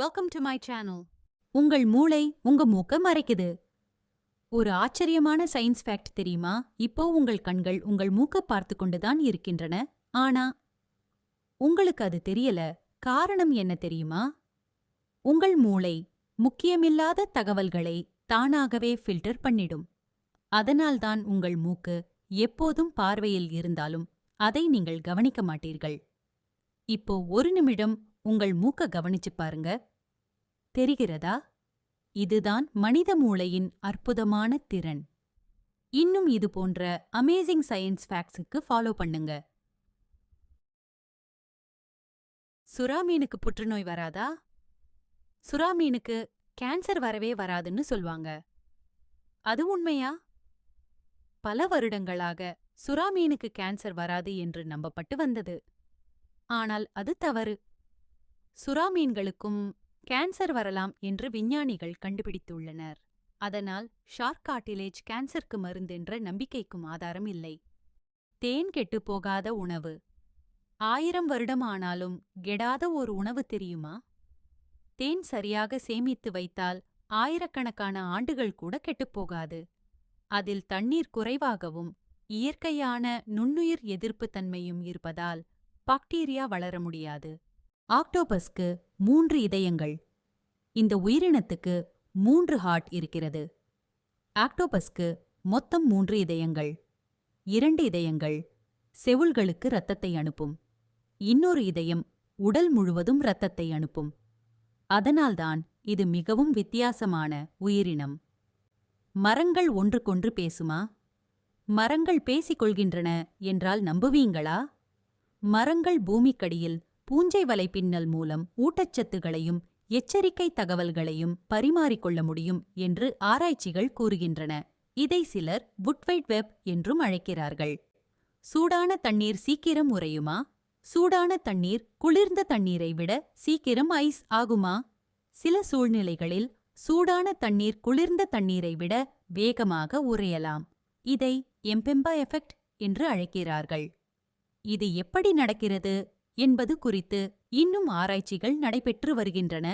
Welcome to my channel. உங்கள் மூளை உங்க மூக்க மறைக்குது. ஒரு ஆச்சரியமான சயின்ஸ் ஃபேக்ட் தெரியுமா? இப்போ உங்கள் கண்கள் உங்கள் மூக்க பார்த்து கொண்டுதான் இருக்கின்றன. ஆனா உங்களுக்கு அது தெரியல. காரணம் என்ன தெரியுமா? உங்கள் மூளை முக்கியமில்லாத தகவல்களை தானாகவே ஃபில்டர் பண்ணிடும். அதனால்தான் உங்கள் மூக்கு எப்போதும் பார்வையில் இருந்தாலும் அதை நீங்கள் கவனிக்க மாட்டீர்கள். இப்போ ஒரு நிமிடம் உங்கள் மூக்க கவனிச்சு பாருங்க. தெரிகிறதா? இதுதான் மனித மூளையின் அற்புதமான திறன். இன்னும் இது போன்ற அமேசிங் சயின்ஸ் ஃபேக்ட்ஸுக்கு ஃபாலோ பண்ணுங்க. சுறா மீனுக்கு புற்றுநோய் வராதா? சுறா மீனுக்கு கேன்சர் வரவே வராதுன்னு சொல்வாங்க. அது உண்மையா? பல வருடங்களாக சுறா மீனுக்கு கேன்சர் வராது என்று நம்பப்பட்டு வந்தது. ஆனால் அது தவறு. சுறா மீன்களுக்கும் கேன்சர் வரலாம் என்று விஞ்ஞானிகள் கண்டுபிடித்துள்ளனர். அதனால் ஷார்க் கார்டிலேஜ் கேன்சருக்கு மருந்தென்ற நம்பிக்கைக்கும் ஆதாரம் இல்லை. தேன் கெட்டுப் போகாத உணவு. 1000 வருடம் ஆனாலும் கெடாத ஒரு உணவு தெரியுமா? தேன் சரியாக சேமித்து வைத்தால் ஆயிரக்கணக்கான ஆண்டுகள் கூட கெட்டுப்போகாது. அதில் தண்ணீர் குறைவாகவும் இயற்கையான நுண்ணுயிர் எதிர்ப்பு தன்மையும் இருப்பதால் பாக்டீரியா வளர முடியாது. ஆக்டோபஸ்க்கு 3 இதயங்கள். இந்த உயிரினத்துக்கு 3 ஹார்ட் இருக்கிறது. ஆக்டோபஸ்க்கு மொத்தம் 3 இதயங்கள். 2 இதயங்கள் செவுள்களுக்கு இரத்தத்தை அனுப்பும். இன்னொரு இதயம் உடல் முழுவதும் இரத்தத்தை அனுப்பும். அதனால்தான் இது மிகவும் வித்தியாசமான உயிரினம். மரங்கள் ஒன்றுக்கொன்று பேசுமா? மரங்கள் பேசிக் கொள்கின்றன என்றால் நம்புவீங்களா? மரங்கள் பூமிக்கடியில் பூஞ்சை வலைப்பின்னல் மூலம் ஊட்டச்சத்துகளையும் எச்சரிக்கை தகவல்களையும் பரிமாறிக்கொள்ள முடியும் என்று ஆராய்ச்சிகள் கூறுகின்றன. இதை சிலர் வுட்வைட் வெப் என்றும் அழைக்கிறார்கள். சூடான தண்ணீர் சீக்கிரம் உறையுமா? சூடான தண்ணீர் குளிர்ந்த தண்ணீரை விட சீக்கிரம் ஐஸ் ஆகுமா? சில சூழ்நிலைகளில் சூடான தண்ணீர் குளிர்ந்த தண்ணீரை விட வேகமாக உறையலாம். இதை எம்பெம்பா எஃபெக்ட் என்று அழைக்கிறார்கள். இது எப்படி நடக்கிறது என்பது குறித்து இன்னும் ஆராய்ச்சிகள் நடைபெற்று வருகின்றன.